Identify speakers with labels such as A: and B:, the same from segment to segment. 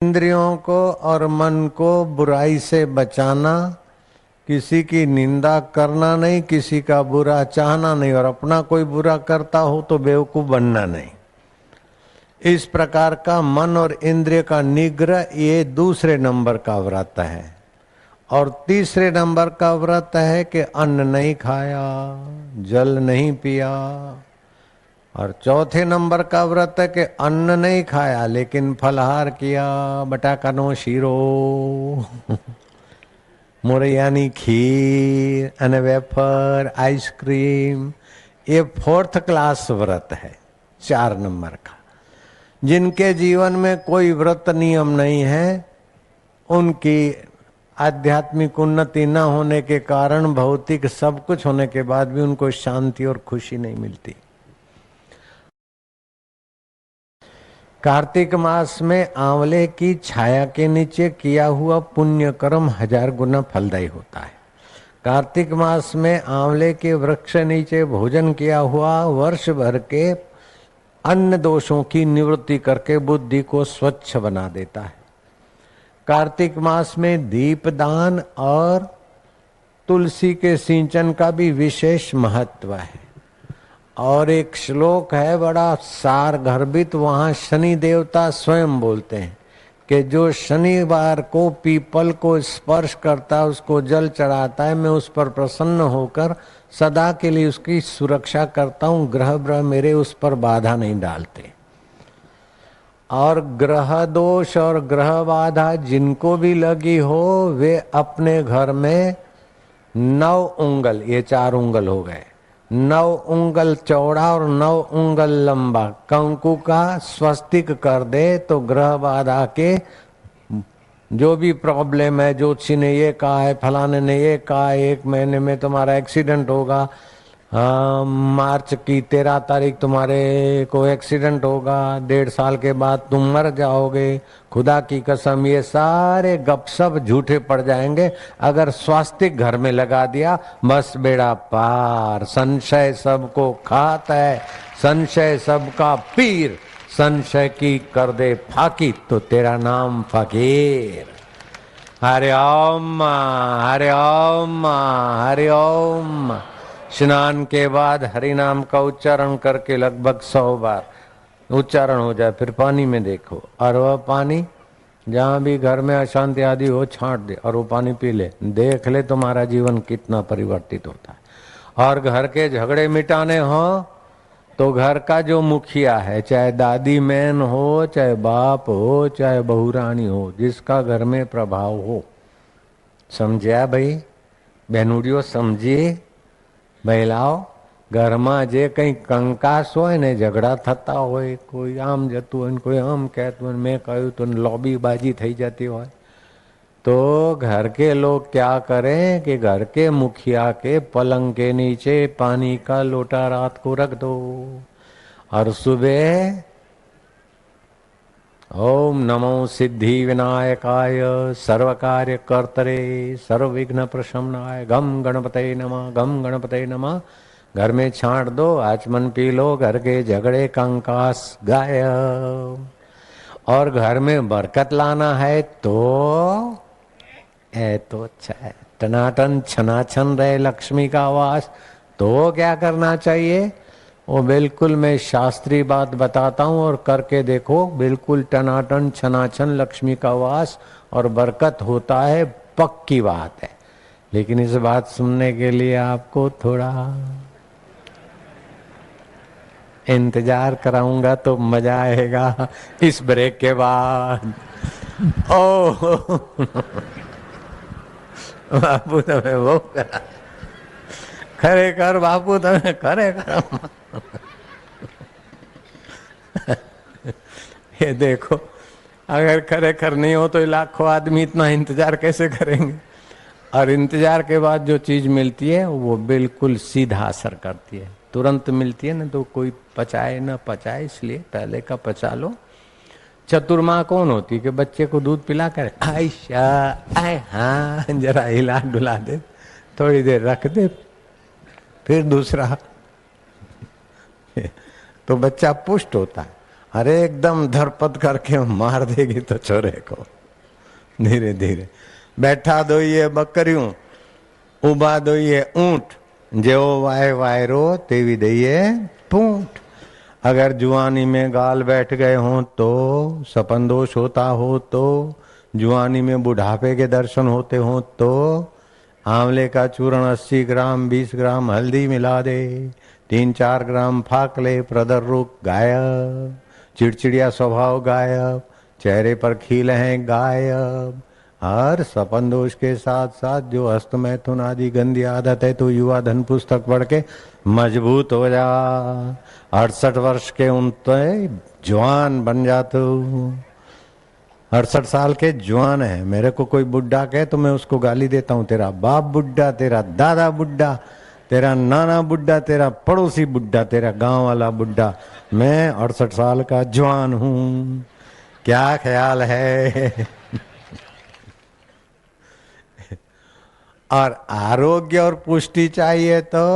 A: इंद्रियों को और मन को बुराई से बचाना, किसी की निंदा करना नहीं, किसी का बुरा चाहना नहीं, और अपना कोई बुरा करता हो तो बेवकूफ बनना नहीं। इस प्रकार का मन और इंद्रिय का निग्रह ये दूसरे नंबर का व्रत है। और तीसरे नंबर का व्रत है कि अन्न नहीं खाया, जल नहीं पिया। और चौथे नंबर का व्रत है कि अन्न नहीं खाया लेकिन फलहार किया, बटाकानो शीरो मुरैयानी खीर અને वेफर आइसक्रीम। ये फोर्थ क्लास व्रत है 4 नंबर का। जिनके जीवन में कोई व्रत नियम नहीं है, उनकी आध्यात्मिक उन्नति न होने के कारण भौतिक सब कुछ होने के बाद भी उनको शांति और खुशी नहीं मिलती। कार्तिक मास में आंवले की छाया के नीचे किया हुआ पुण्य कर्म 1000 गुना फलदायी होता है। कार्तिक मास में आंवले के वृक्ष नीचे भोजन किया हुआ वर्ष भर के अन्य दोषों की निवृत्ति करके बुद्धि को स्वच्छ बना देता है। कार्तिक मास में दीपदान और तुलसी के सिंचन का भी विशेष महत्व है। और एक श्लोक है बड़ा सार गर्भित, वहां शनि देवता स्वयं बोलते हैं कि जो शनिवार को पीपल को स्पर्श करता है, उसको जल चढ़ाता है, मैं उस पर प्रसन्न होकर सदा के लिए उसकी सुरक्षा करता हूँ। ग्रह ब्रह मेरे उस पर बाधा नहीं डालते। और ग्रह दोष और ग्रह बाधा जिनको भी लगी हो, वे अपने घर में 9 उंगल, ये 4 उंगल हो गए, 9 उंगल चौड़ा और 9 उंगल लंबा कंकु का स्वस्तिक कर दे तो ग्रह बाधा के जो भी प्रॉब्लम है, ज्योतिषी ने ये कहा है, फलाने ने ये कहा है, 1 महीने में तुम्हारा एक्सीडेंट होगा, मार्च की 13 तारीख तुम्हारे को एक्सीडेंट होगा, 1.5 साल के बाद तुम मर जाओगे, खुदा की कसम, ये सारे गपशप झूठे पड़ जाएंगे। अगर स्वास्तिक घर में लगा दिया, बस बेड़ा पार। संशय सबको खाता है, संशय सबका पीर, संशय की कर दे फाकी तो तेरा नाम फकीर। हरि ओम हरि ओम हरि ओम। स्नान के बाद हरि नाम का उच्चारण करके लगभग 100 बार उच्चारण हो जाए, फिर पानी में देखो, और वह पानी जहाँ भी घर में अशांति आदि हो छांट दे और वो पानी पी ले, देख ले तुम्हारा जीवन कितना परिवर्तित होता है। और घर के झगड़े मिटाने हो तो घर का जो मुखिया है, चाहे दादी मैन हो, चाहे बाप हो, चाहे बहुरानी हो, जिसका घर में प्रभाव हो, समझ्या भाई बहनुड़ियों, समझी મહિલાઓ, ઘરમાં જે કંઈ કંકાસ હોય ને, ઝઘડા થતા હોય, કોઈ આમ જતું હોય, કોઈ આમ કહેતું હોય, મેં કહ્યું તો લોબીબાજી થઈ જતી હોય, तो घर के लोग क्या करें कि घर के मुखिया के पलंग के नीचे पानी का लोटा रात को रख दो, और सुबह ओम नमो सिद्धि विनायकाय सर्व कार्य कर्तरे सर्व विघ्न प्रशमनाय गम गणपते नमः, गम गणपते नमः घर में छांट दो, आचमन पी लो, घर के झगड़े कंकास गायब। और घर में बरकत लाना है तो तो अच्छा है, टनाटन छनाछन रहे लक्ष्मी का वास। तो क्या करना चाहिए, वो बिल्कुल मैं शास्त्रीय बात बताता हूँ और करके देखो, बिल्कुल टनाटन छनाछन लक्ष्मी का वास और बरकत होता है, पक्की बात है। लेकिन इस बात सुनने के लिए आपको थोड़ा इंतजार कराऊंगा तो मजा आएगा इस ब्रेक के बाद। ओ बापू तमे वो करा, खरेखर बापू तमे खरेखर ये देखो, अगर खरेखर नहीं हो तो लाखों आदमी इतना इंतजार कैसे करेंगे। और इंतजार के बाद जो चीज मिलती है वो बिल्कुल सीधा असर करती है, तुरंत मिलती है ना, तो कोई पचाए ना पचाए, इसलिए पहले का पचा लो। चतुर्मा कौन होती है कि बच्चे को दूध पिला कर आयशा आय हाँ जरा हिला डुला दे, थोड़ी देर रख दे, फिर दूसरा तो बच्चा पुष्ट होता है। अरे एकदम धरपत करके मार देगी तो छोरे को। धीरे धीरे बैठा दोइए बकरियों, उबा दोइए ऊंट, जेवो वाय वायरो तेवी दइए पूंट। अगर जुआनी में गाल बैठ गए हों तो, सपन दोष होता हो तो, जुआनी में बुढ़ापे के दर्शन होते हों तो, आंवले का चूर्ण 80 ग्राम 20 ग्राम हल्दी मिला दे, 3-4 ग्राम फाकले, प्रदर रोग गायब, चिड़चिड़िया स्वभाव गायब, चेहरे पर खील हैं गायब। और सपन दोष के साथ साथ जो हस्त मैथुन आदि गंदी आदत है तो युवा धन पुस्तक पढ़ के मजबूत हो जा। 68 वर्ष के उनते जवान बन जा तू। 68 साल के जवान है। मेरे को कोई बुढ़ा कहे तो मैं उसको गाली देता हूँ, तेरा बाप बुढ़ा, तेरा दादा बुढ़ा, तेरा नाना बुढ़ा, तेरा पड़ोसी बुढ़ा, तेरा गांव वाला बुढ़ा। मैं 68 साल का जवान हूँ। क्या ख्याल है? और आरोग्य और पुष्टि चाहिए तो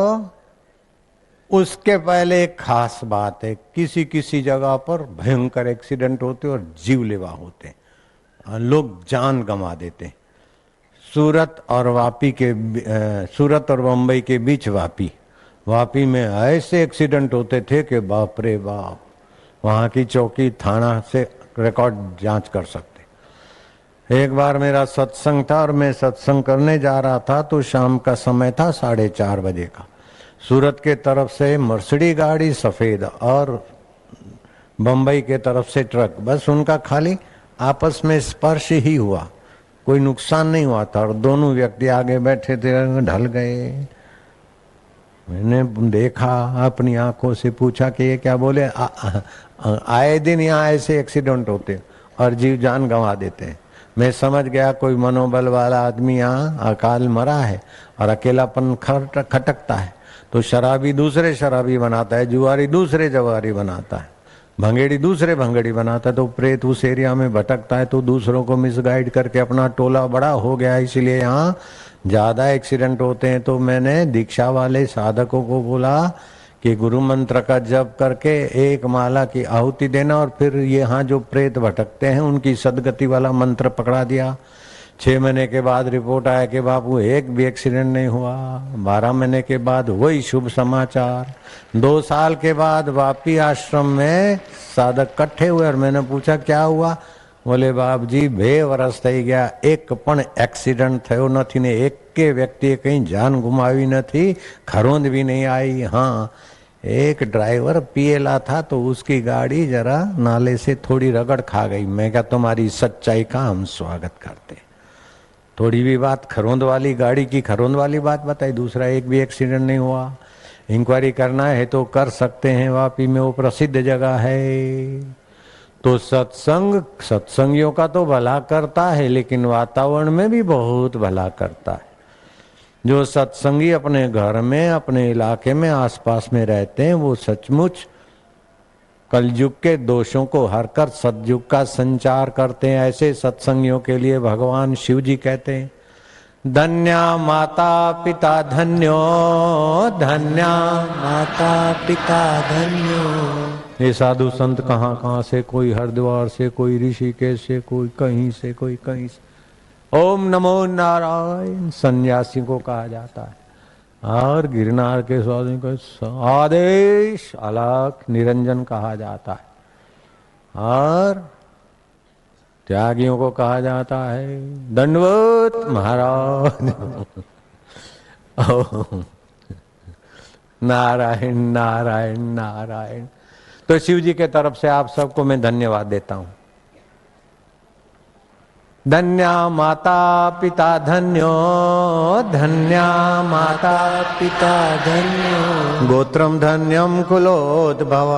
A: उसके पहले एक खास बात है, किसी किसी जगह पर भयंकर एक्सीडेंट होते और जीवलेवा होते, लोग जान गंवा देते। सूरत और बम्बई के बीच वापी में ऐसे एक्सीडेंट होते थे कि बाप रे बाप, वहां की चौकी थाना से रिकॉर्ड जांच कर सकते। एक बार मेरा सत्संग था और मैं सत्संग करने जा रहा था तो शाम का समय था, 4:30 बजे का। सूरत के तरफ से मर्सिडी गाड़ी सफेद और बम्बई के तरफ से ट्रक, बस उनका खाली आपस में स्पर्श ही हुआ, कोई नुकसान नहीं हुआ था। और दोनों व्यक्ति आगे बैठे थे, ढल गए। मैंने देखा, अपनी आंखों से पूछा कि ये क्या बोले। आए दिन यहाँ ऐसे एक्सीडेंट होते और जीव जान गंवा देते हैं। मैं समझ गया कोई मनोबल वाला आदमी यहाँ अकाल मरा है और अकेलापन खटकता है, तो शराबी दूसरे शराबी बनाता है, जुआरी दूसरे जुआरी बनाता है, भंगेड़ी दूसरे भंगेड़ी बनाता है, तो प्रेत उस एरिया में भटकता है तो दूसरों को मिसगाइड करके अपना टोला बड़ा हो गया। इसलिए यहाँ ज्यादा एक्सीडेंट होते हैं। तो मैंने दीक्षा वाले साधकों को बोला कि गुरु मंत्र का जप करके एक माला की आहुति देना और फिर यहाँ जो प्रेत भटकते हैं उनकी सदगति वाला मंत्र पकड़ा दिया। 6 महीने के बाद रिपोर्ट आया कि बापू एक भी एक्सीडेंट नहीं हुआ। 12 महीने के बाद वही शुभ समाचार। 2 साल के बाद वापी आश्रम में साधक इकट्ठे हुए और मैंने पूछा क्या हुआ। बोले बाप जी 2 વર્ષ થઈ ગયા, એક પણ એક્સિડન્ટ થયો નથી ને એક કે વ્યક્તિએ કઈ જાન ગુમાવી નથી, ખરોંદ भी नहीं आई। हाँ, एक ड्राइवर पिएला था तो उसकी गाड़ी जरा नाले से थोड़ी रगड़ खा गई। मैं क्या, तुम्हारी सच्चाई का हम स्वागत करते। थोड़ी भी बात खरोंद वाली, गाड़ी की खरोंद वाली बात बताई, दूसरा एक भी एक्सीडेंट नहीं हुआ। इंक्वायरी करना है तो कर सकते हैं, वापी में वो प्रसिद्ध जगह है। तो सत्संगियों का तो भला करता है, लेकिन वातावरण में भी बहुत भला करता है। जो सत्संगी अपने घर में, अपने इलाके में, आसपास में रहते हैं, वो सचमुच कलयुग के दोषों को हरकर सतयुग का संचार करते हैं। ऐसे सत्संगियों के लिए भगवान शिव जी कहते हैं, धन्या माता पिता धन्यो, धन्या माता पिता धन्यो। ये साधु संत कहाँ कहाँ से, कोई हरिद्वार से, कोई ऋषिकेश से, कोई कहीं से, कोई कहीं से। ओम नमो नारायण सन्यासी को कहा जाता है। और गिरनार के स्वामी को आदेश अलख निरंजन कहा जाता है। और त्यागियों को कहा जाता है दंडवत महाराज। नारायण नारायण नारायण। तो शिव जी के तरफ से आप सबको मैं धन्यवाद देता हूं। धन्या माता पिता धन्यो, धन्या माता पिता धन्यो। गोत्रम धन्यम कुलोद्भव,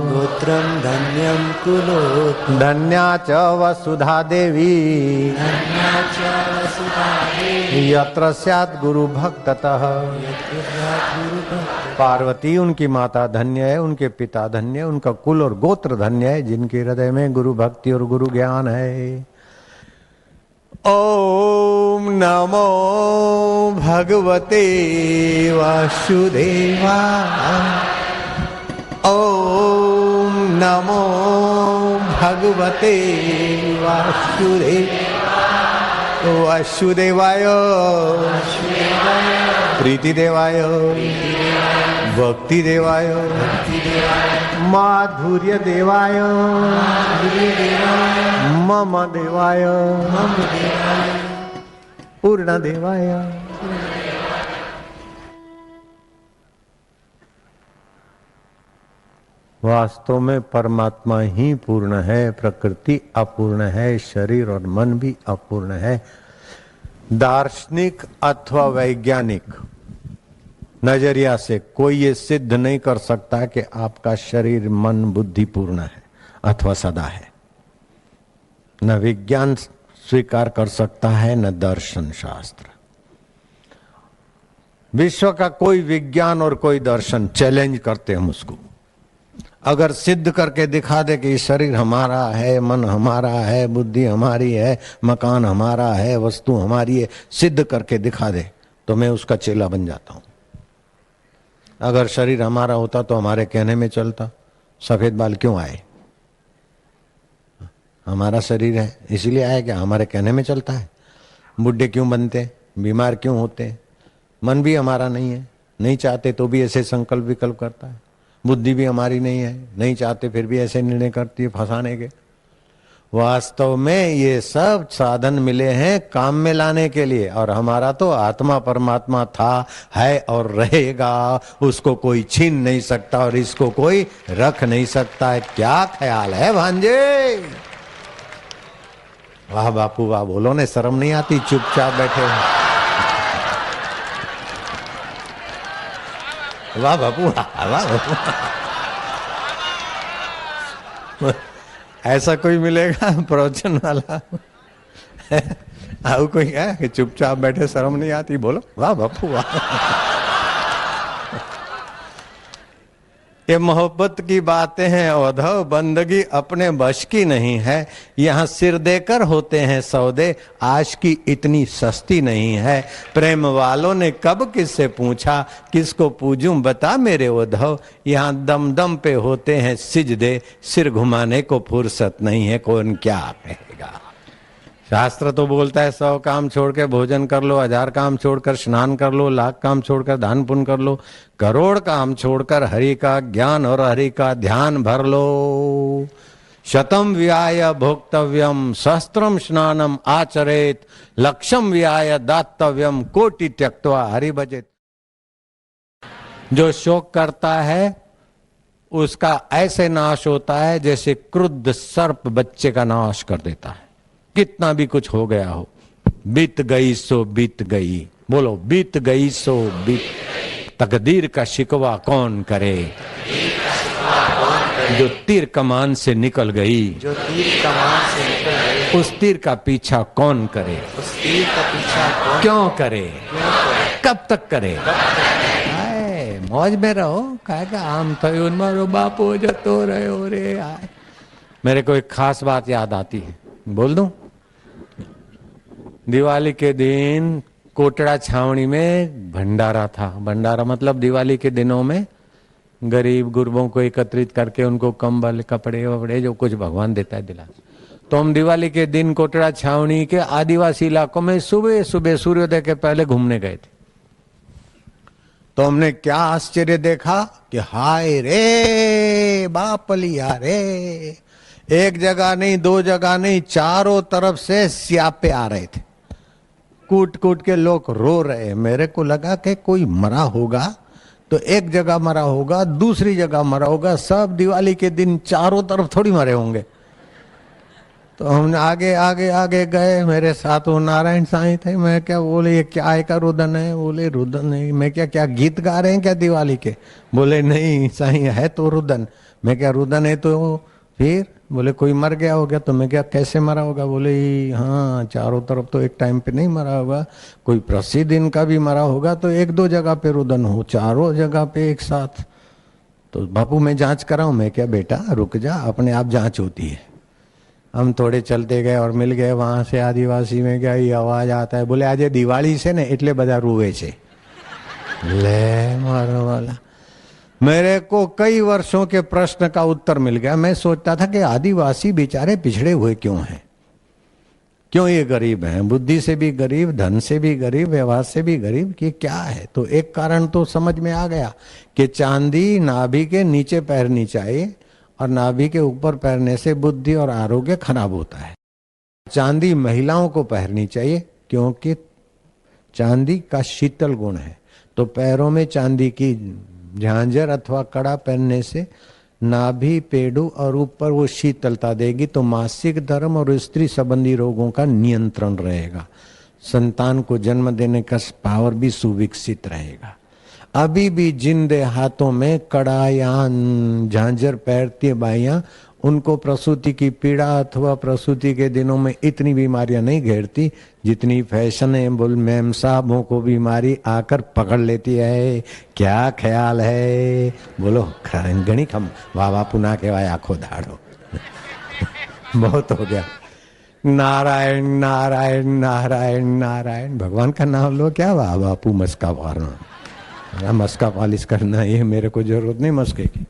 A: गोत्रम धन्यम कुलोद्भव। धन्या च वसुधा देवी, धन्या च वसुधा देवी। यत्र स्यात् गुरु भक्ततः, पार्वती उनकी माता धन्य है, उनके पिता धन्य है, उनका कुल और गोत्र धन्य है, जिनके हृदय में गुरु भक्ति और गुरु ज्ञान है। ओम नमो भगवते वासुदेवाय। ओम नमो भगवते वासुदेवाय प्रीतिदेवाय भक्तिदेवाय माधुर्य देवाय मम देवाय पूर्ण देवाय। वास्तव में परमात्मा ही पूर्ण है, प्रकृति अपूर्ण है, शरीर और मन भी अपूर्ण है। दार्शनिक अथवा वैज्ञानिक नजरिया से कोई ये सिद्ध नहीं कर सकता कि आपका शरीर मन बुद्धि पूर्ण है अथवा सदा है। न विज्ञान स्वीकार कर सकता है न दर्शन शास्त्र। विश्व का कोई विज्ञान और कोई दर्शन चैलेंज करते हम उसको। अगर सिद्ध करके दिखा दे कि शरीर हमारा है, मन हमारा है, बुद्धि हमारी है, मकान हमारा है, वस्तु हमारी है, सिद्ध करके दिखा दे तो मैं उसका चेला बन जाता हूं। अगर शरीर हमारा होता तो हमारे कहने में चलता। सफेद बाल क्यों आए? हमारा शरीर है इसीलिए आए क्या? हमारे कहने में चलता है। बुढ़े क्यों बनते, बीमार क्यों होते? मन भी हमारा नहीं है, नहीं चाहते तो भी ऐसे संकल्प विकल्प करता है। बुद्धि भी हमारी नहीं है, नहीं चाहते फिर भी ऐसे निर्णय करती है फंसाने के। वास्तव में ये सब साधन मिले हैं काम में लाने के लिए, और हमारा तो आत्मा परमात्मा था, है और रहेगा। उसको कोई छीन नहीं सकता और इसको कोई रख नहीं सकता है। क्या ख्याल है भांजे? वाह बापू वाह, बोलो ने, शर्म नहीं आती? चुपचाप बैठे हो। वाह बापू वाह बापू। ऐसा कोई मिलेगा प्रवचन वाला? आओ कोई है कि चुपचाप बैठे शर्म नहीं आती? बोलो वाह बापू वाह। ये मोहब्बत की बातें हैं उद्धव, बंदगी अपने बश की नहीं है। यहाँ सिर देकर होते हैं सौदे, आश की इतनी सस्ती नहीं है। प्रेम वालों ने कब किससे पूछा, किसको पूजूं बता मेरे उद्धव। यहाँ दम दम पे होते हैं सिजदे, सिर घुमाने को फुर्सत नहीं है, कौन क्या कहेगा। शास्त्र तो बोलता है 100 काम छोड़ के भोजन कर लो, 1000 काम छोड़कर स्नान कर लो, 1,00,000 काम छोड़कर दान पुण्य कर लो, करोड़ काम छोड़कर हरि का ज्ञान और हरि का ध्यान भर लो। शतम व्याय भोक्तव्यम सहस्त्रम स्नानम आचरेत, लक्षम व्याय दातव्यम कोटि त्यक्त्वा हरि भजेत। जो शोक करता है उसका ऐसे नाश होता है जैसे क्रुद्ध सर्प बच्चे का नाश कर देता है। कितना भी कुछ हो गया हो, बीत गई सो बीत गई। बोलो बीत गई सो बीत। तकदीर का शिकवा कौन करे, जो तीर कमान से निकल गई,
B: जो तीर कमान से निकल गई,
A: उस तीर का पीछा कौन करे,
B: उस तीर का पीछा कौन
A: क्यों करे, कब तक करे। मौज में रहो, कहेगा आम थयो मारो बापू जतो रहो रे। आए मेरे को एक खास बात याद आती है, बोल दूं? दिवाली के दिन कोटड़ा छावनी में भंडारा था। भंडारा मतलब दिवाली के दिनों में गरीब गुरबों को एकत्रित करके उनको कंबल कपड़े वपड़े जो कुछ भगवान देता है दिला। तो हम दिवाली के दिन कोटड़ा छावनी के आदिवासी इलाकों में सुबह सुबह सूर्योदय के पहले घूमने गए थे। तो हमने क्या आश्चर्य देखा कि हाय रे बाप लिया रे, एक जगह नहीं, 2 जगह नहीं, चारों तरफ से स्यापे आ रहे थे। कूट कूट के लोग रो रहे। मेरे को लगा कि कोई मरा होगा, तो एक जगह मरा होगा, दूसरी जगह मरा होगा, सब दिवाली के दिन चारों तरफ थोड़ी मरे होंगे। तो हम आगे आगे आगे गए, मेरे साथ वो नारायण साईं थे। मैं क्या बोले ये क्या है का रुदन है? बोले रुदन नहीं। मैं क्या क्या गीत गा रहे हैं क्या दिवाली के? बोले नहीं साईं है तो रुदन। मैं क्या रुदन है तो फिर? बोले कोई मर गया हो गया। तो मैं क्या कैसे मरा होगा? बोले हाँ चारों तरफ तो एक टाइम पे नहीं मरा होगा, कोई प्रसिद्ध इनका भी मरा होगा तो 1-2 जगह पे रुदन हो, चारों जगह पे एक साथ। तो बापू मैं जांच कराऊं? मैं क्या बेटा रुक जा, अपने आप जांच होती है। हम थोड़े चलते गए और मिल गए वहां से आदिवासी में। क्या ये आवाज आता है? बोले आज दिवाली से ने એટલે બધા રૂવે છે। ले मारो वाला मेरे को कई वर्षों के प्रश्न का उत्तर मिल गया। मैं सोचता था कि आदिवासी बेचारे पिछड़े हुए क्यों हैं, क्यों ये गरीब हैं, बुद्धि से भी गरीब, धन से भी गरीब, व्यवहार से भी गरीब, कि क्या है। तो एक कारण तो समझ में आ गया कि चांदी नाभि के नीचे पैरनी चाहिए और नाभि के ऊपर पैरने से बुद्धि और आरोग्य खराब होता है। चांदी महिलाओं को पहननी चाहिए क्योंकि चांदी का शीतल गुण है। तो पैरों में चांदी की झांझर अथवा कड़ा पहनने से नाभि, पेड़ू और ऊपर वो शीतलता देगी, तो मासिक धर्म और स्त्री संबंधी रोगों का नियंत्रण रहेगा। संतान को जन्म देने का पावर भी सुविकसित रहेगा। अभी भी जिन देहातों में कड़ा या झांझर पहनती बाइयां, उनको प्रसूति की पीड़ा अथवा प्रसूति के दिनों में इतनी बीमारियां नहीं घेरती जितनी फैशनेबल मैम साहबों को बीमारी आकर पकड़ लेती है। क्या ख्याल है, बोलो। घणी खम वाह वाह पुना के वाय आखो दाड़ो। बहुत हो गया। नारायण नारायण नारायण नारायण, भगवान का नाम लो। क्या वाह बापू मस्का मारना, मस्का पॉलिश करना, ये मेरे को जरूरत नहीं मस्के की,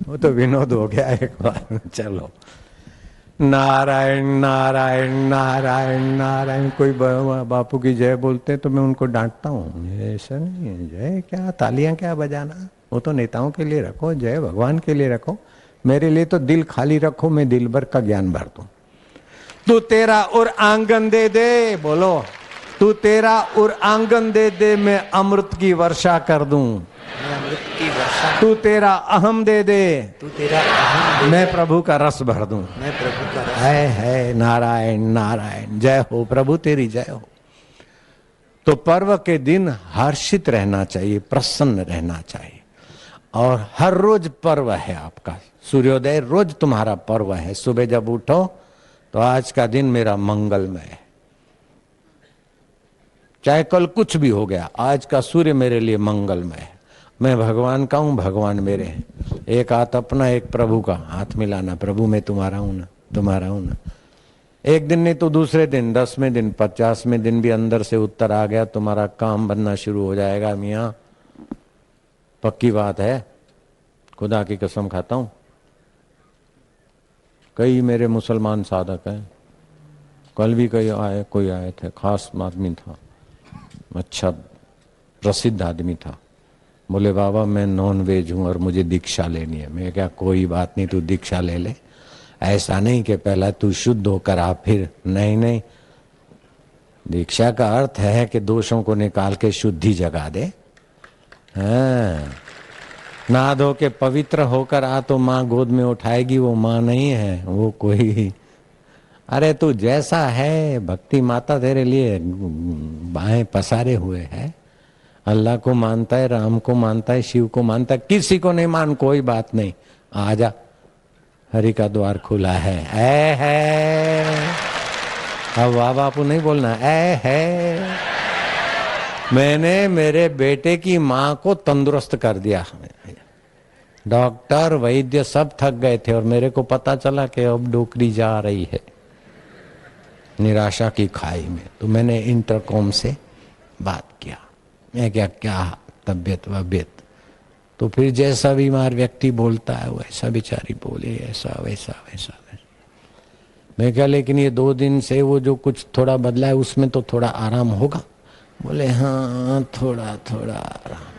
A: वो तो विनोद हो गया एक बार। चलो नारायण नारायण नारायण नारायण। कोई बापू की जय बोलते तो मैं उनको डांटता हूँ, ऐसा नहीं है। जय क्या, तालियां क्या बजाना, वो तो नेताओं के लिए रखो, जय भगवान के लिए रखो। मेरे लिए तो दिल खाली रखो, मैं दिल भर का ज्ञान भर दूं। तू तेरा और आंगन दे दे, बोलो। तू तेरा और आंगन दे दे, मैं अमृत की वर्षा कर दूं।
B: अमृत की वर्षा।
A: तू तेरा अहम दे दे,
B: तू तेरा अहम,
A: मैं प्रभु का रस भर दूं।
B: मैं प्रभु का रस।
A: है नारायण नारायण। जय हो प्रभु, तेरी जय हो। तो पर्व के दिन हर्षित रहना चाहिए, प्रसन्न रहना चाहिए। और हर रोज पर्व है आपका। सूर्योदय रोज तुम्हारा पर्व है। सुबह जब उठो तो आज का दिन मेरा मंगलमय है, चाहे कल कुछ भी हो गया, आज का सूर्य मेरे लिए मंगलमय है। मैं भगवान का हूं, भगवान मेरे हैं। एक हाथ अपना, एक प्रभु का, हाथ मिलाना। प्रभु मैं तुम्हारा हूं ना, तुम्हारा हूं ना। एक दिन नहीं तो दूसरे दिन, 10वें दिन, 50वें दिन भी अंदर से उत्तर आ गया, तुम्हारा काम बनना शुरू हो जाएगा। मियाँ पक्की बात है, खुदा की कसम खाता हूं। कई मेरे मुसलमान साधक हैं, कल भी कोई आए थे, खास आदमी था, अच्छा प्रसिद्ध आदमी था। बोले बाबा मैं नॉन वेज हूं और मुझे दीक्षा लेनी है। मैं क्या, कोई बात नहीं, तू दीक्षा ले ले। ऐसा नहीं कि पहला तू शुद्ध होकर आ फिर, नहीं नहीं। दीक्षा का अर्थ है कि दोषों को निकाल के शुद्धि जगा दे। हाँ, नहा धो के पवित्र होकर आ तो माँ गोद में उठाएगी। वो माँ नहीं है, वो कोई, अरे तू जैसा है, भक्ति माता तेरे लिए बाएं पसारे हुए है। अल्लाह को मानता है, राम को मानता है, शिव को मानता है, किसी को नहीं मान, कोई बात नहीं, आजा, हरि का द्वार खुला है। ऐ है, अब वाह बापू नहीं बोलना, ऐ है। मैंने मेरे बेटे की माँ को तंदुरुस्त कर दिया। डॉक्टर वैद्य सब थक गए थे और मेरे को पता चला कि अब डोकरी जा रही है निराशा की खाई में। तो मैंने इंटरकॉम से बात किया, मैं क्या तबीयत वबीयत। तो फिर जैसा बीमार व्यक्ति बोलता है वैसा बेचारी बोली, ऐसा वैसा वैसा वैसा। मैं क्या, लेकिन ये 2 दिन से वो जो कुछ थोड़ा बदला है उसमें तो थोड़ा आराम होगा। बोले हाँ थोड़ा थोड़ा आराम।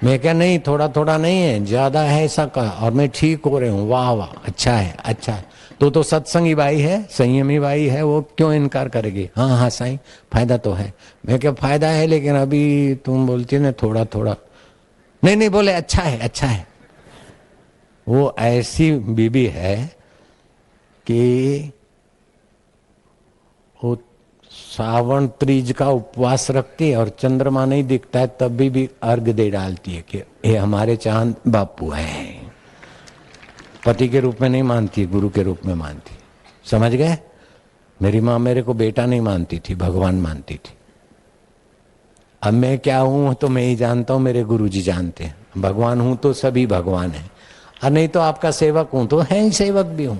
A: मैं क्या, नहीं थोड़ा थोड़ा नहीं है, ज्यादा है ऐसा कहा, और मैं ठीक हो रही हूँ। वाह वाह, अच्छा है अच्छा है। तो सत्संगी भाई है, संयमी भाई है, वो क्यों इनकार करेगी। हाँ हाँ साईं, फायदा तो है। मैं क्या, फायदा है, लेकिन अभी तुम बोलती है ना थोड़ा थोड़ा। नहीं नहीं, बोले अच्छा है अच्छा है। वो ऐसी बीबी है कि वो सावन तीज का उपवास रखती है और चंद्रमा नहीं दिखता है तब भी अर्घ दे डालती है कि ये हमारे चांद बापू हैं। पति के रूप में नहीं मानती, गुरु के रूप में मानती। समझ गए। मेरी माँ मेरे को बेटा नहीं मानती थी, भगवान मानती थी। अब मैं क्या हूं तो मैं ही जानता हूं, मेरे गुरुजी जानते हैं। भगवान हूं तो सभी भगवान है, और नहीं तो आपका सेवक हूं तो है ही, सेवक भी हूं।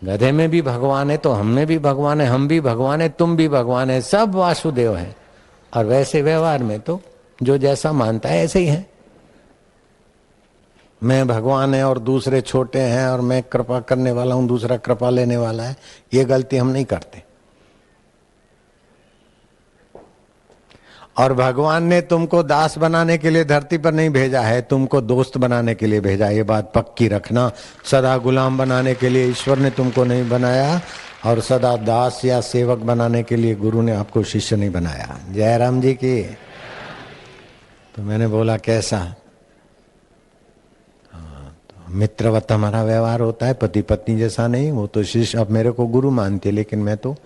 A: गधे में भी भगवान है तो हम में भी भगवान है, हम भी भगवान है, तुम भी भगवान है, सब वासुदेव है। और वैसे व्यवहार में तो जो जैसा मानता है ऐसे ही है। मैं भगवान है और दूसरे छोटे हैं और मैं कृपा करने वाला हूं, दूसरा कृपा लेने वाला है, ये गलती हम नहीं करते। और भगवान ने तुमको दास बनाने के लिए धरती पर नहीं भेजा है, तुमको दोस्त बनाने के लिए भेजा। ये बात पक्की रखना। सदा गुलाम बनाने के लिए ईश्वर ने तुमको नहीं बनाया और सदा दास या सेवक बनाने के लिए गुरु ने आपको शिष्य नहीं बनाया। जय राम जी की। तो मैंने बोला कैसा? तो मित्रवत हमारा व्यवहार होता है, पति पत्नी जैसा नहीं। वो तो शिष्य अब मेरे को गुरु मानती है, लेकिन मैं तो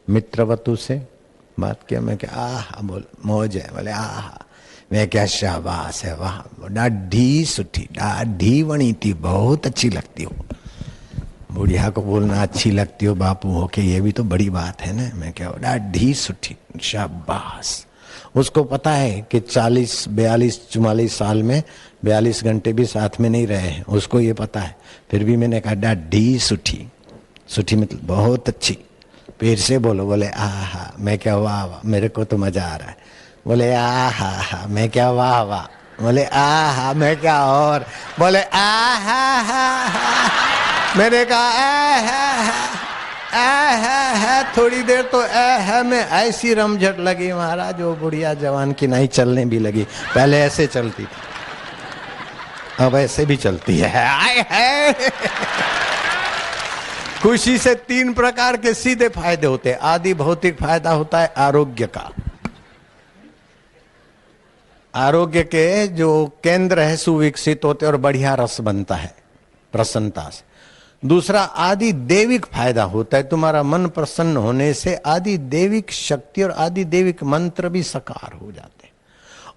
A: मित्रवत से बात किया। मैं क्या आह बोल मौज है, बोले आह। मैं क्या शाबाश है, वाह डाढ़ी सुठी, डाढ़ी वणी थी, बहुत अच्छी लगती हो। बुढ़िया को बोलना अच्छी लगती हो बापू हो के, ये भी तो बड़ी बात है ना। मैं क्या डाढ़ी सुठी, शाबाश। उसको पता है कि 40 42 44 साल में 42 घंटे भी साथ में नहीं रहे हैं, उसको ये पता है। फिर भी मैंने कहा डाढ़ी सुठी, सुठी मतलब बहुत अच्छी। फिर से बोलो, बोले आहा। मैं क्या वाह वाह, मेरे को तो मजा आ रहा है। बोले आहा, मैं क्या वाह वाह। बोले आहा, मैं क्या और। बोले आहा, मैंने कहा थोड़ी देर तो है में ऐसी रमझट लगी महाराज, वो बुढ़िया जवान की नहीं चलने भी लगी। पहले ऐसे चलती थी, अब ऐसे भी चलती है। आए खुशी से 3 प्रकार के सीधे फायदे होते हैं। आदि भौतिक फायदा होता है आरोग्य का। आरोग्य के जो केंद्र है सुविकसित होते और बढ़िया रस बनता है प्रसन्नता से। दूसरा आदि देविक फायदा होता है, तुम्हारा मन प्रसन्न होने से आदि देविक शक्ति और आदि देविक मंत्र भी साकार हो जाते हैं।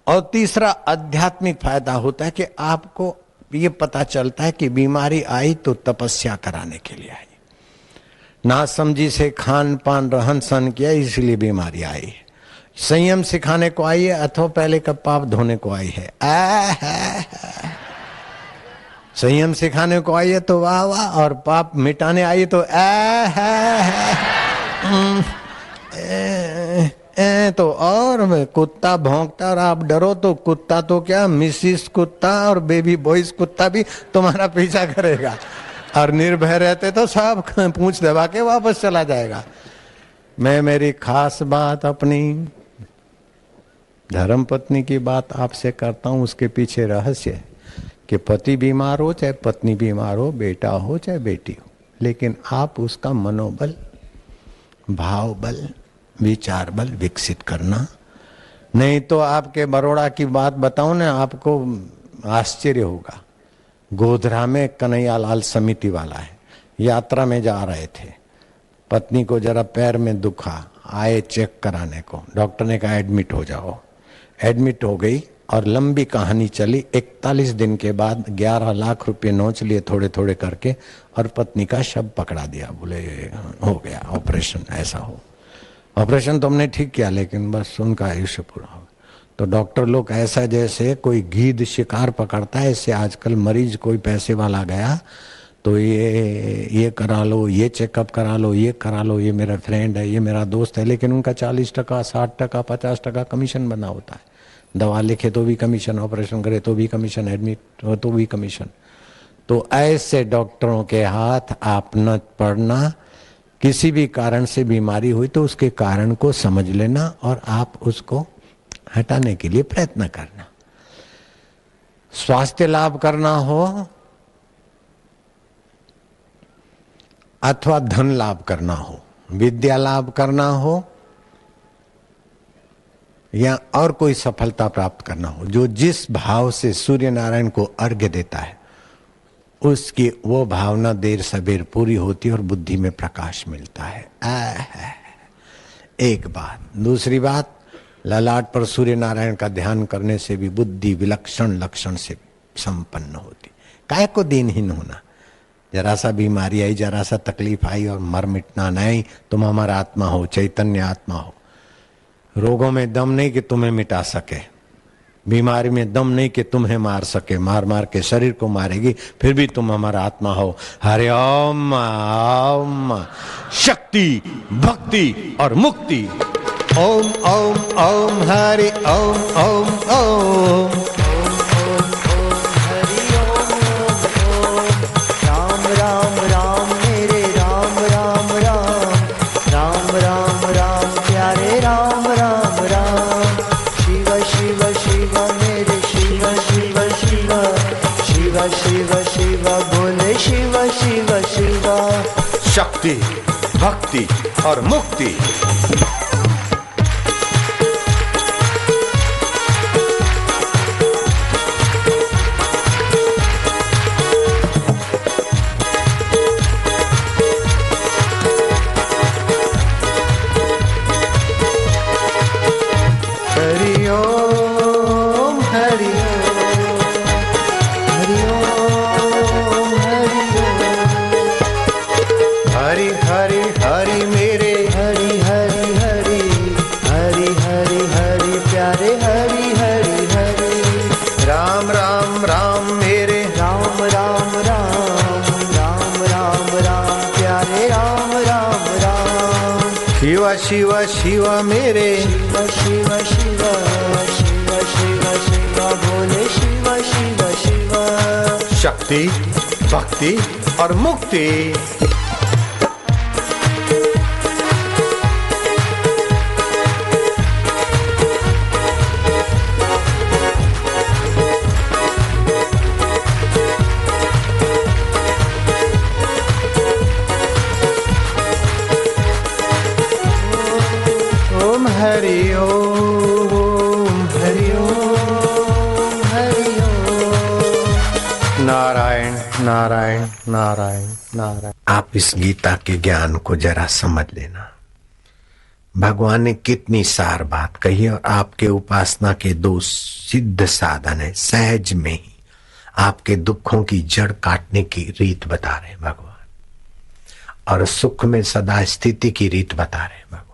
A: और तीसरा आध्यात्मिक फायदा होता है कि आपको ये पता चलता है कि बीमारी आई तो तपस्या कराने के लिए आई, ना समझी से खान पान रहन सहन किया इसलिए बीमारी आई है। संयम सिखाने को आई है अथवा पहले का पाप धोने को आई है। संयम सिखाने को आई है तो वाह वाह, और पाप मिटाने आई तो तो और कुत्ता भौंकता और आप डरो तो कुत्ता तो क्या, मिसिस कुत्ता और बेबी बॉयज कुत्ता भी तुम्हारा पीछा करेगा। और निर्भय रहते तो सब पूंछ दबा के वापस चला जाएगा। मैं मेरी खास बात अपनी धर्म पत्नी की बात आपसे करता हूं। उसके पीछे रहस्य है कि पति बीमार हो चाहे पत्नी बीमार हो, बेटा हो चाहे बेटी हो, लेकिन आप उसका मनोबल, भाव बल, विचार बल विकसित करना। नहीं तो आपके बड़ौदा की बात बताऊं ना, आपको आश्चर्य होगा। गोधरा में कन्हैयालाल समिति वाला है, यात्रा में जा रहे थे, पत्नी को जरा पैर में दुखा, आए चेक कराने को, डॉक्टर ने कहा एडमिट हो जाओ। एडमिट हो गई और लंबी कहानी चली। 41 दिन के बाद 11 लाख रुपए नोच लिए थोड़े थोड़े करके और पत्नी का शव पकड़ा दिया। बोले हो गया ऑपरेशन, ऐसा हो ऑपरेशन तो हमने ठीक किया लेकिन बस उनका आयुष्य पूरा हो। तो डॉक्टर लोग ऐसा जैसे कोई गीध शिकार पकड़ता है, इससे आजकल मरीज कोई पैसे वाला गया तो ये करा लो, ये चेकअप करा लो, ये करा लो, ये मेरा फ्रेंड है, ये मेरा दोस्त है, लेकिन उनका 40%, 60%, 50% कमीशन बना होता है। दवा लिखे तो भी कमीशन, ऑपरेशन करे तो भी कमीशन, एडमिट हो तो भी कमीशन। तो ऐसे डॉक्टरों के हाथ आप न पड़ना। किसी भी कारण से बीमारी हुई तो उसके कारण को समझ लेना और आप उसको हटाने के लिए प्रयत्न करना। स्वास्थ्य लाभ करना हो अथवा धन लाभ करना हो, विद्या लाभ करना हो या और कोई सफलता प्राप्त करना हो, जो जिस भाव से सूर्य नारायण को अर्घ्य देता है उसकी वो भावना देर सबेर पूरी होती है और बुद्धि में प्रकाश मिलता है। एक बात। दूसरी बात, ललाट पर सूर्य नारायण का ध्यान करने से भी बुद्धि विलक्षण लक्षण से संपन्न होती। काय को दीनहीन होना, जरा सा बीमारी आई, जरा सा तकलीफ आई और मर मिटना नहीं। तुम हमारा आत्मा हो, चैतन्य आत्मा हो। रोगों में दम नहीं कि तुम्हें मिटा सके, बीमारी में दम नहीं कि तुम्हें मार सके, मार मार के शरीर को मारेगी, फिर भी तुम हमारा आत्मा हो। हरि ओम ओम, शक्ति भक्ति और मुक्ति। ओम ओम ओम हरि ओम ओम ओम,
B: हरि ओम
C: शक्ति, भक्ति और मुक्ति।
B: हरि ओम हरि ओम हरि ओम हरि ओम। हरि हरि हरि मेरे हरि हरि हरि हरि हरि हरि प्यारे हरि हरि हरि।
C: राम राम राम मेरे
B: राम राम राम राम राम राम प्यारे राम राम राम।
C: शिव शिव शिव मेरे
B: शिव शिव शिव शिव शिव शिव भोले शिव शिव शिव।
C: शक्ति, भक्ति और मुक्ति।
B: ओम हरि ओम हरि ओम हरि ओम।
A: नारायण नारायण नारायण नारायण। आप इस गीता के ज्ञान को जरा समझ लेना। भगवान ने कितनी सार बात कही और आपके उपासना के दो सिद्ध साधन है। सहज में ही आपके दुखों की जड़ काटने की रीत बता रहे भगवान, और सुख में सदा स्थिति की रीत बता रहे भगवान।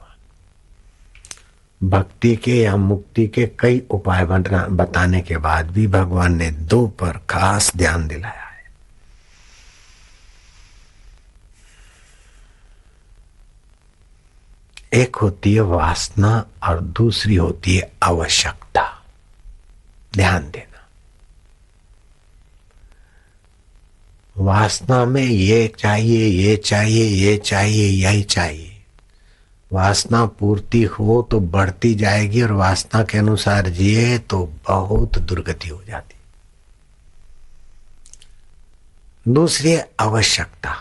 A: भक्ति के या मुक्ति के कई उपाय बताने के बाद भी भगवान ने दो पर खास ध्यान दिलाया है। एक होती है वासना और दूसरी होती है आवश्यकता। ध्यान देना, वासना में ये चाहिए, ये चाहिए, ये चाहिए, यही चाहिए। वासना पूर्ति हो तो बढ़ती जाएगी और वासना के अनुसार जिए तो बहुत दुर्गति हो जाती। दूसरी है आवश्यकता।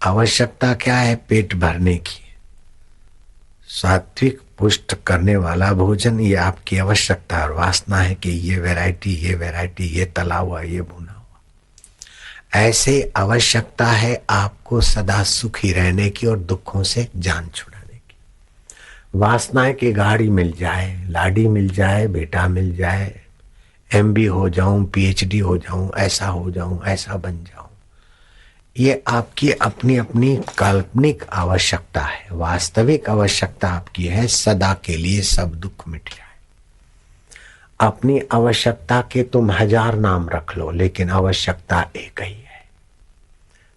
A: आवश्यकता क्या है? पेट भरने की। सात्विक पुष्ट करने वाला भोजन ये आपकी आवश्यकता, और वासना है कि ये वैरायटी, ये वैरायटी, ये तला हुआ, ये भुना हुआ। ऐसे आवश्यकता है आपको सदा सुखी रहने की और दुखों से जान छुड़ाने की। वासना है कि गाड़ी मिल जाए, लाड़ी मिल जाए, बेटा मिल जाए, एमबी हो जाऊं, पीएचडी हो जाऊं, ऐसा हो जाऊं, ऐसा बन जाऊं। ये आपकी अपनी अपनी काल्पनिक आवश्यकता है। वास्तविक आवश्यकता आपकी है सदा के लिए सब दुख मिट जाए। अपनी आवश्यकता के तुम 1000 नाम रख लो, लेकिन आवश्यकता एक ही है,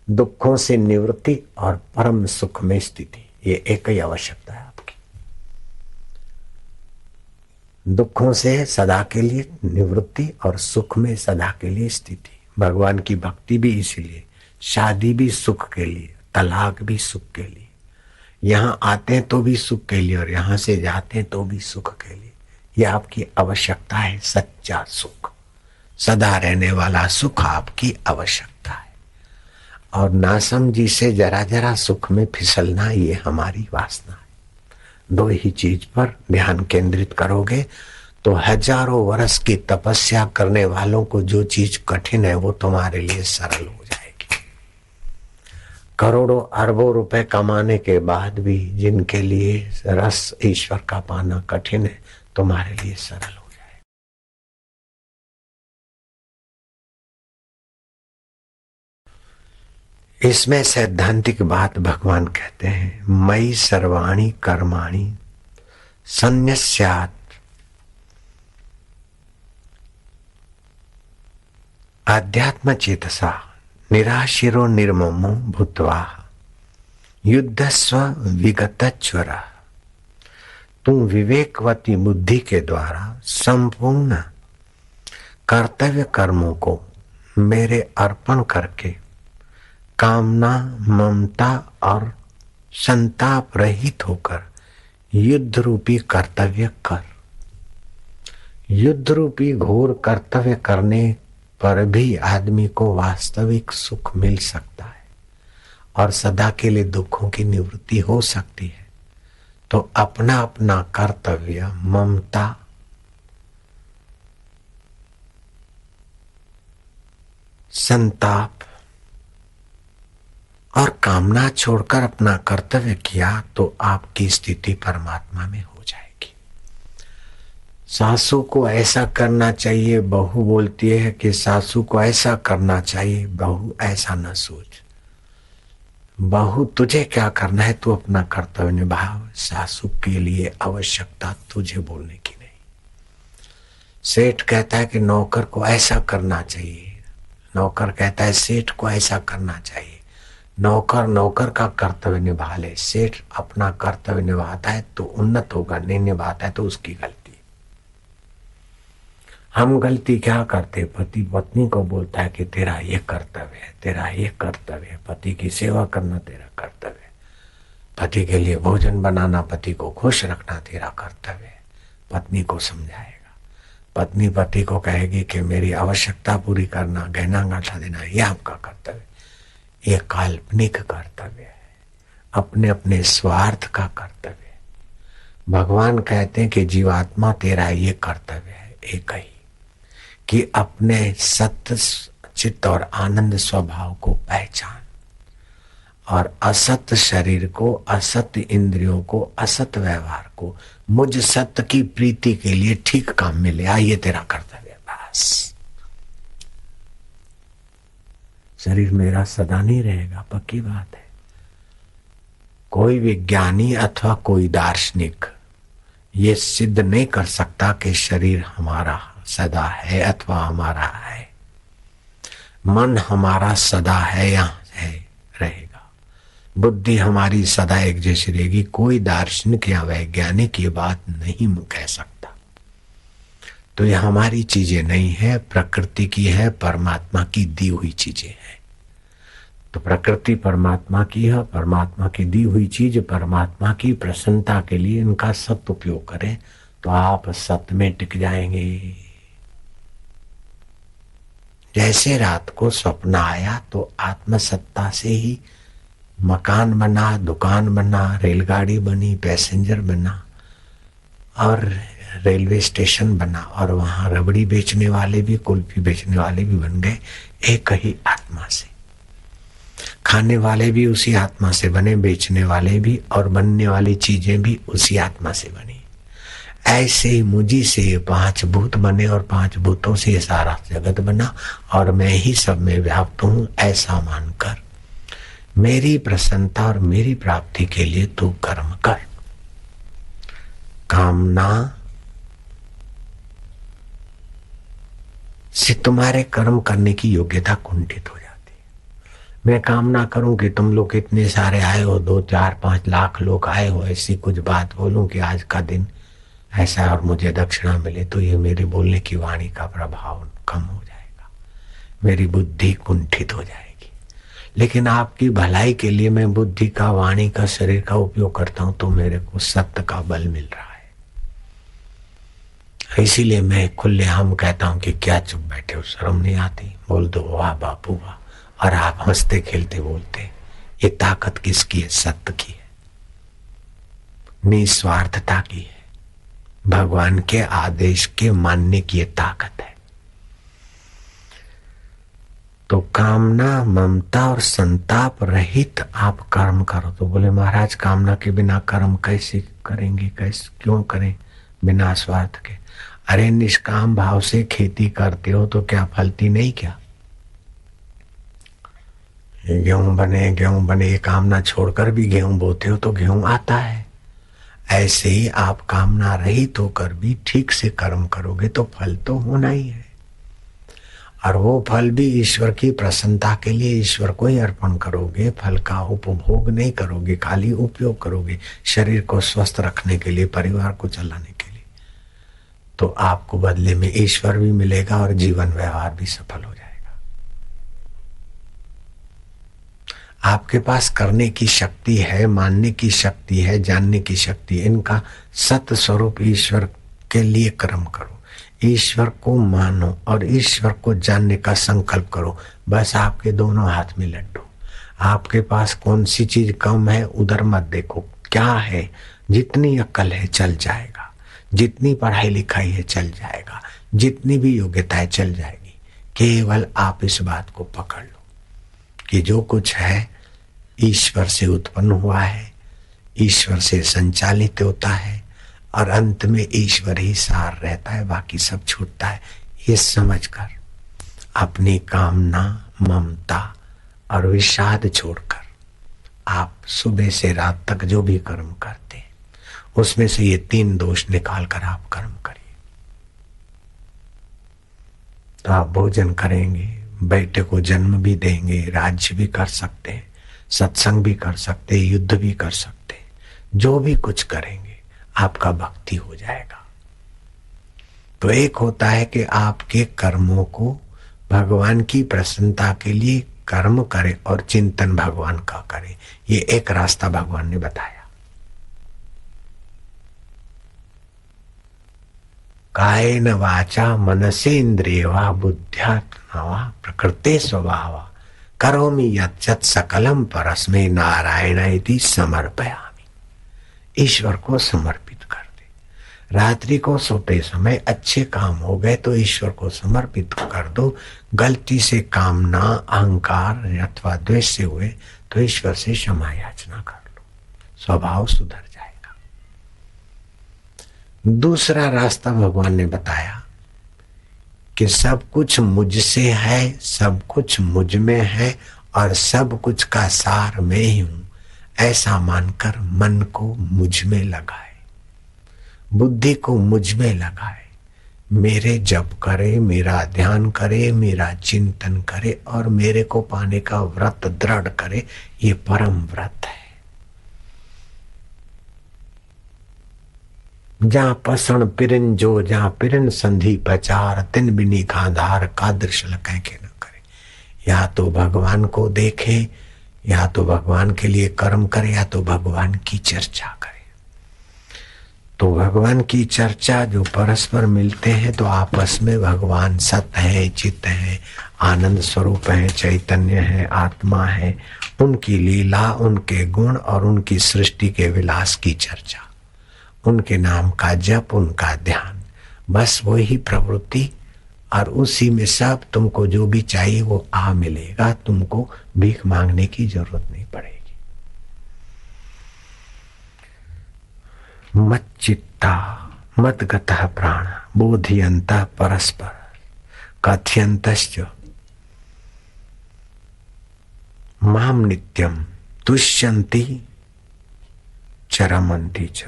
A: दुखों से निवृत्ति और परम सुख में स्थिति। ये एक ही आवश्यकता है आपकी, दुखों से सदा के लिए निवृत्ति और सुख में सदा के लिए स्थिति। भगवान की भक्ति भी इसीलिए, शादी भी सुख के लिए, तलाक भी सुख के लिए, यहां आते हैं तो भी सुख के लिए और यहां से जाते हैं तो भी सुख के लिए। यह आपकी आवश्यकता है, सच्चा सुख, सदा रहने वाला सुख आपकी आवश्यकता है। और नासमझी से जरा जरा सुख में फिसलना ये हमारी वासना है। दो ही चीज पर ध्यान केंद्रित करोगे तो हजारों वर्ष की तपस्या करने वालों को जो चीज कठिन है वो तुम्हारे लिए सरल हो जाएगी। करोड़ों अरबों रुपए कमाने के बाद भी जिनके लिए रस ईश्वर का पाना कठिन है, तुम्हारे लिए सरल हो जाए। इसमें सैद्धांतिक बात भगवान कहते हैं, मयि सर्वाणि कर्माणि संन्यस्यात् आध्यात्म चेतसा निराशिरो निर्ममो भूत्वा युद्धस्व विगतज्वरा। तुम विवेकवती बुद्धि के द्वारा संपूर्ण कर्तव्य कर्मों को मेरे अर्पण करके कामना, ममता और संताप रहित होकर युद्ध रूपी कर्तव्य कर। युद्ध रूपी घोर कर्तव्य करने पर भी आदमी को वास्तविक सुख मिल सकता है, और सदा के लिए दुखों की निवृत्ति हो सकती है, तो अपना अपना कर्तव्य ममता, संताप और कामना छोड़कर अपना कर्तव्य किया तो आपकी स्थिति परमात्मा में हो जाएगी। सासू को ऐसा करना चाहिए, बहू बोलती है कि सासू को ऐसा करना चाहिए, बहू ऐसा न सोच। बहू तुझे क्या करना है, तू अपना कर्तव्य निभा। सासू के लिए आवश्यकता तुझे बोलने की नहीं। सेठ कहता है कि नौकर को ऐसा करना चाहिए, नौकर कहता है सेठ को ऐसा करना चाहिए। नौकर का कर्तव्य निभा ले। सेठ अपना कर्तव्य निभाता है तो उन्नत होगा, नहीं निभाता है तो उसकी गलती। हम गलती क्या करते, पति पत्नी को बोलता है कि तेरा ये कर्तव्य है, तेरा ये कर्तव्य है, पति की सेवा करना तेरा कर्तव्य है, पति के लिए भोजन बनाना, पति को खुश रखना तेरा कर्तव्य है। पत्नी को समझाएगा, पत्नी पति को कहेगी कि मेरी आवश्यकता पूरी करना, गहना गांठा देना, यह आपका कर्तव्य। ये काल्पनिक कर्तव्य है, अपने अपने स्वार्थ का कर्तव्य है। भगवान कहते हैं कि जीवात्मा तेरा ये कर्तव्य है एक ही, कि अपने सत्य चित्त और आनंद स्वभाव को पहचान और असत शरीर को, असत इंद्रियों को, असत व्यवहार को मुझ सत्य की प्रीति के लिए ठीक काम में ले आ। ये तेरा कर्तव्य है। बस शरीर मेरा सदा नहीं रहेगा, पक्की बात है। कोई विज्ञानी अथवा कोई दार्शनिक ये सिद्ध नहीं कर सकता कि शरीर हमारा सदा है अथवा हमारा है। मन हमारा सदा है या है, रहेगा। बुद्धि हमारी सदा एक जैसी रहेगी। कोई दार्शनिक या वैज्ञानिक ये बात नहीं कह सकता। तो ये हमारी चीजें नहीं है, प्रकृति की है, परमात्मा की दी हुई चीजें हैं। तो प्रकृति परमात्मा की है, परमात्मा की दी हुई चीज परमात्मा की प्रसन्नता के लिए इनका सत उपयोग करें तो आप सत्य में टिक जाएंगे। जैसे रात को स्वप्न आया तो आत्मसत्ता से ही मकान बना, दुकान बना, रेलगाड़ी बनी, पैसेंजर बना और रेलवे स्टेशन बना, और वहां रबड़ी बेचने वाले भी, कुल्फी बेचने वाले भी बन गए एक ही आत्मा से। खाने वाले भी उसी आत्मा से बने, बेचने वाले भी, और बनने वाली चीजें भी उसी आत्मा से बनी। ऐसे ही मुझी से 5 भूत बने और 5 भूतों से ये सारा जगत बना और मैं ही सब में व्याप्त हूं। ऐसा मानकर मेरी प्रसन्नता और मेरी प्राप्ति के लिए तू कर्म कर। कामना से तुम्हारे कर्म करने की योग्यता कुंठित हो जाती है। मैं कामना करूं कि तुम लोग इतने सारे आए हो, 2, 4, 5 लाख लोग आए हो, ऐसी कुछ बात बोलूं कि आज का दिन ऐसा और मुझे दक्षिणा मिले, तो ये मेरे बोलने की वाणी का प्रभाव कम हो जाएगा, मेरी बुद्धि कुंठित हो जाएगी। लेकिन आपकी भलाई के लिए मैं बुद्धि का, वाणी का, शरीर का उपयोग करता हूं तो मेरे को सत्य का बल मिल रहा है। इसीलिए मैं खुलेआम कहता हूं कि क्या चुप बैठे हो, शर्म नहीं आती? बोल दो वाह बापू वाह, और आप हंसते खेलते बोलते। ये ताकत किसकी है? सत्य की है, निस्वार्थता की है, भगवान के आदेश के मानने की ये ताकत है। तो कामना, ममता और संताप रहित आप कर्म करो। तो बोले महाराज कामना के बिना कर्म कैसे करेंगे, कैसे क्यों करें बिना स्वार्थ के? अरे निष्काम भाव से खेती करते हो तो क्या फलती नहीं? क्या गेहूं बने, ये कामना छोड़कर भी गेहूं बोते हो तो गेहूं आता है। ऐसे ही आप कामना रहित होकर भी ठीक से कर्म करोगे तो फल तो होना ही है, और वो फल भी ईश्वर की प्रसन्नता के लिए ईश्वर को ही अर्पण करोगे। फल का उपभोग नहीं करोगे, खाली उपयोग करोगे शरीर को स्वस्थ रखने के लिए, परिवार को चलाने के लिए। तो आपको बदले में ईश्वर भी मिलेगा और जीवन व्यवहार भी सफल हो जाएगा। आपके पास करने की शक्ति है, मानने की शक्ति है, जानने की शक्ति है। इनका सत्य स्वरूप ईश्वर के लिए कर्म करो, ईश्वर को मानो और ईश्वर को जानने का संकल्प करो। बस आपके दोनों हाथ में लड्डू। आपके पास कौन सी चीज कम है उधर मत देखो, क्या है, जितनी अक्ल है चल जाएगा, जितनी पढ़ाई लिखाई है चल जाएगा, जितनी भी योग्यता है चल जाएगी। केवल आप इस बात को पकड़ लो कि जो कुछ है ईश्वर से उत्पन्न हुआ है, ईश्वर से संचालित होता है और अंत में ईश्वर ही सार रहता है, बाकी सब छूटता है। ये समझकर अपनी कामना, ममता और विषाद छोड़कर आप सुबह से रात तक जो भी कर्म करते हैं उसमें से ये 3 दोष निकाल कर आप कर्म करिए। तो आप भोजन करेंगे, बेटे को जन्म भी देंगे, राज्य भी कर सकते हैं, सत्संग भी कर सकते हैं, युद्ध भी कर सकते हैं, जो भी कुछ करेंगे आपका भक्ति हो जाएगा। तो एक होता है कि आपके कर्मों को भगवान की प्रसन्नता के लिए कर्म करें और चिंतन भगवान का करें। ये एक रास्ता भगवान ने बताया। कायेन वाचा मनसेन्द्रियवा बुद्ध्यात्मना वा प्रकृते स्वभावा करोमि यत् सकलम परस्मै नारायण इति समर्पयामि। ईश्वर को समर्पित कर दे। रात्रि को सोते समय अच्छे काम हो गए तो ईश्वर को समर्पित कर दो। गलती से कामना, अहंकार अथवा द्वेष से हुए तो ईश्वर से क्षमा याचना कर लो, स्वभाव सुधर जाएगा। दूसरा रास्ता भगवान ने बताया कि सब कुछ मुझसे है, सब कुछ मुझ में है और सब कुछ का सार मैं ही हूं, ऐसा मानकर मन को मुझ में लगाए, बुद्धि को मुझ में लगाए, मेरे जप करे, मेरा ध्यान करे, मेरा चिंतन करे और मेरे को पाने का व्रत दृढ़ करे। ये परम व्रत है। जहाँ पसण पिरन जो, जहाँ पिरन संधि पचार, तिन बिनी खाधार का दृश्य कह के न करे। या तो भगवान को देखे, या तो भगवान के लिए कर्म करे, या तो भगवान की चर्चा करे। तो भगवान की चर्चा जो परस्पर मिलते हैं तो आपस में भगवान सत्य है, चित्त है, आनंद स्वरूप है, चैतन्य है, आत्मा है, उनकी लीला, उनके गुण और उनकी सृष्टि के विलास की चर्चा, उनके नाम का जप, उनका ध्यान, बस वही प्रवृत्ति। और उसी में सब तुमको जो भी चाहिए वो आ मिलेगा, तुमको भीख मांगने की जरूरत नहीं पड़ेगी। मत चित्ता मत गतः प्राण बोधियंतः परस्पर कथयंतश्च माम नित्यम तुष्यन्ति चरमन्ति च।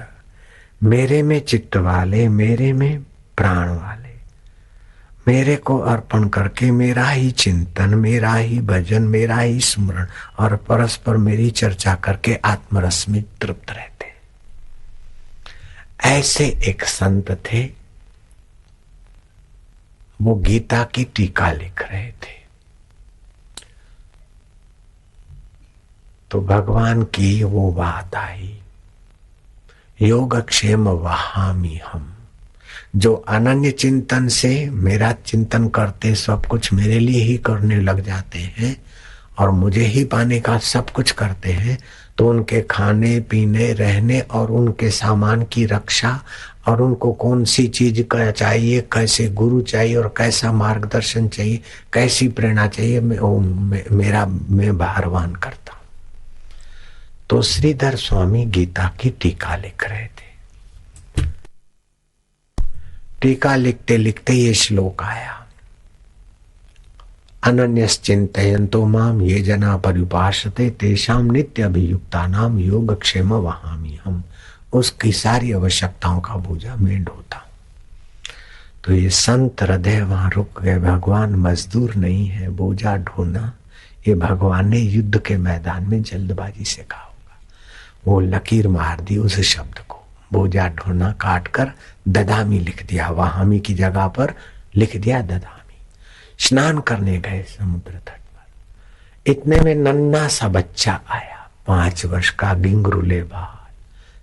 A: मेरे में चित्त वाले, मेरे में प्राण वाले, मेरे को अर्पण करके मेरा ही चिंतन, मेरा ही भजन, मेरा ही स्मरण और परस्पर मेरी चर्चा करके आत्मरस में तृप्त रहते। ऐसे एक संत थे, वो गीता की टीका लिख रहे थे। तो भगवान की वो बात आई, योगक्षेम वहामि हम। जो अनन्य चिंतन से मेरा चिंतन करते, सब कुछ मेरे लिए ही करने लग जाते हैं और मुझे ही पाने का सब कुछ करते हैं, तो उनके खाने पीने, रहने और उनके सामान की रक्षा और उनको कौन सी चीज का चाहिए, कैसे गुरु चाहिए और कैसा मार्गदर्शन चाहिए, कैसी प्रेरणा चाहिए, मैं भारवान करता हूं। तो श्रीधर स्वामी गीता की टीका लिख रहे थे। टीका लिखते लिखते ये श्लोक आया, अनन्यश्चिन्तयन्तो माम ये जना पर्युपासते तेषाम नित्य अभियुक्तानाम योगक्षेम वहामि हम। उसकी सारी आवश्यकताओं का बोझा मैं ढोता हूं। तो ये संत हृदय वहां रुक गए। भगवान मजदूर नहीं है, बोझा ढोना ये भगवान ने युद्ध के मैदान में जल्दबाजी से कहा होगा। वो लकीर मार दी उस शब्द को, बोझा ढोना काट कर ददामी लिख दिया, वहामी की जगह पर लिख दिया ददामी। स्नान करने गए समुद्र तट पर, इतने में नन्हा सा बच्चा आया, 5 वर्ष का, गिंगरुले बाल,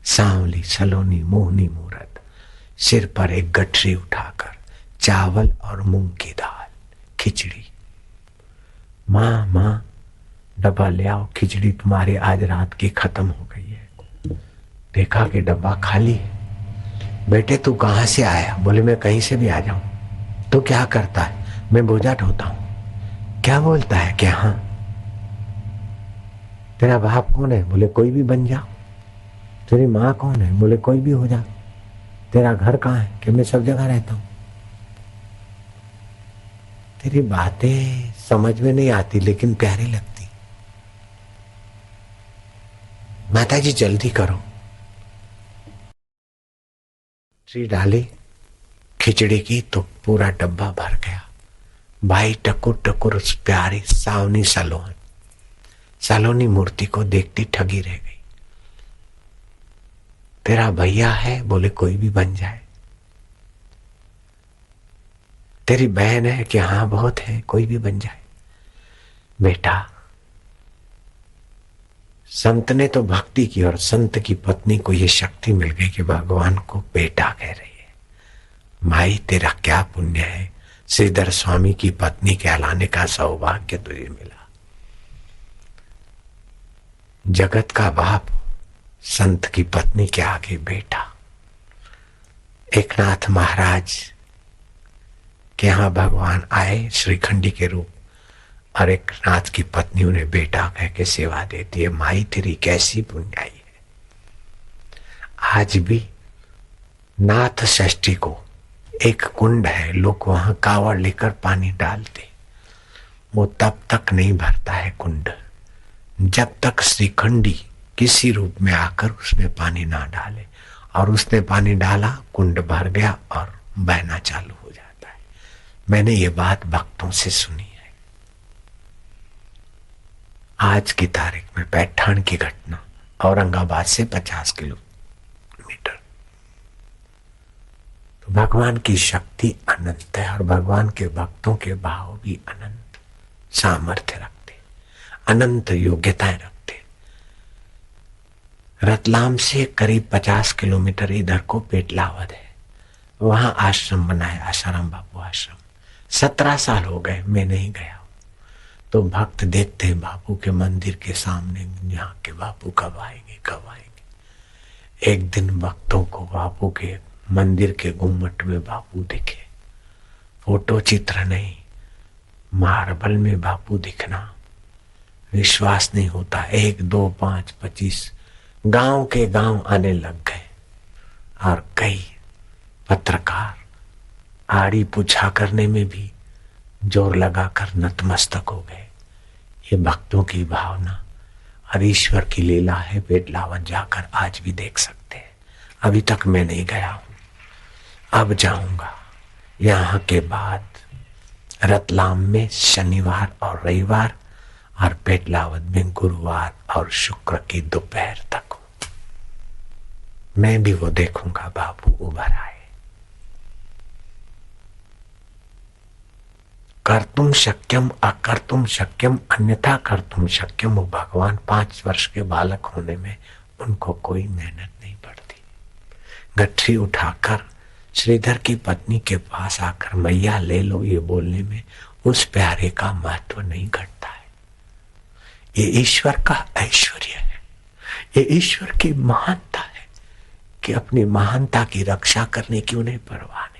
A: सांवली सलोनी मोहनी मूरत, सिर पर एक गठरी उठाकर चावल और मूंग की दाल, खिचड़ी। माँ माँ डब्बा ले आओ, खिचड़ी तुम्हारी आज रात की खत्म हो गई है। देखा कि डब्बा खाली है। बेटे तू कहाँ से आया? बोले मैं कहीं से भी आ जाऊं। तो क्या करता है? मैं बोझा ढोता हूं। क्या बोलता है? क्या? हाँ। तेरा बाप कौन है? बोले कोई भी बन जाओ। तेरी माँ कौन है? बोले कोई भी हो जा। तेरा घर कहाँ है? कि मैं सब जगह रहता हूं। तेरी बातें समझ में नहीं आती लेकिन प्यारी लगती। माता जी जल्दी करो। खिचड़ी डाली खिचड़ी की तो पूरा डब्बा भर गया। भाई टकुर टकुर उस प्यारी सावनी सलोनी मूर्ति को देखती ठगी रह गई। तेरा भैया है? बोले कोई भी बन जाए। तेरी बहन है? कि हाँ बहुत है, कोई भी बन जाए। बेटा संत ने तो भक्ति की और संत की पत्नी को ये शक्ति मिल गई कि भगवान को बेटा कह रही है। माई तेरा क्या पुण्य है, श्रीधर स्वामी की पत्नी कहलाने का सौभाग्य तुझे मिला। जगत का बाप संत की पत्नी के आगे बेटा। एकनाथ महाराज के यहां भगवान आए श्रीखंडी के रूप, और एक नाथ की पत्नी उन्हें बेटा कह के सेवा देती है। माई तेरी कैसी पुण्याई है। आज भी नाथ षष्ठी को एक कुंड है, लोग वहां कावड़ लेकर पानी डालते। वो तब तक नहीं भरता है कुंड जब तक श्रीखंडी किसी रूप में आकर उसमें पानी ना डाले। और उसने पानी डाला, कुंड भर गया और बहना चालू हो जाता है। मैंने ये बात भक्तों से सुनी है। आज की तारीख में पैठान की घटना, औरंगाबाद से 50 किलोमीटर। तो भगवान की शक्ति अनंत है और भगवान के भक्तों के भाव भी अनंत सामर्थ्य रखते, अनंत योग्यताएं रखते। रतलाम से करीब 50 किलोमीटर इधर को पेटलावद है, वहां आश्रम बनाया, आसाराम बापू आश्रम। 17 साल हो गए मैं नहीं गया। तो भक्त देखते हैं बापू के मंदिर के सामने, यहाँ के बापू कब आएंगे कब आएंगे। एक दिन भक्तों को बापू के मंदिर के गुम्मट में बापू दिखे। फोटो चित्र नहीं, मार्बल में बापू दिखना विश्वास नहीं होता। 1, 2, 5, 25 गांव के गांव आने लग गए और कई पत्रकार आड़ी पूछा करने में भी जोर लगाकर नतमस्तक हो गए। ये भक्तों की भावना और ईश्वर की लीला है। पेटलावद जाकर आज भी देख सकते हैं। अभी तक मैं नहीं गया हूं, अब जाऊंगा। यहाँ के बाद रतलाम में शनिवार और रविवार और पेटलावद में गुरुवार और शुक्र की दोपहर तक हूं। मैं भी वो देखूंगा बापू उभर आए। कर्तुम शक्यम अकर्तुम शक्यम अन्यथा कर्तुम शक्यम। वो भगवान 5 वर्ष के बालक होने में उनको कोई मेहनत नहीं पड़ती। गठरी उठाकर श्रीधर की पत्नी के पास आकर मैया ले लो ये बोलने में उस प्यारे का महत्व नहीं घटता है। ये ईश्वर का ऐश्वर्य है, ये ईश्वर की महानता है कि अपनी महानता की रक्षा करने की उन्हें परवाह नहीं।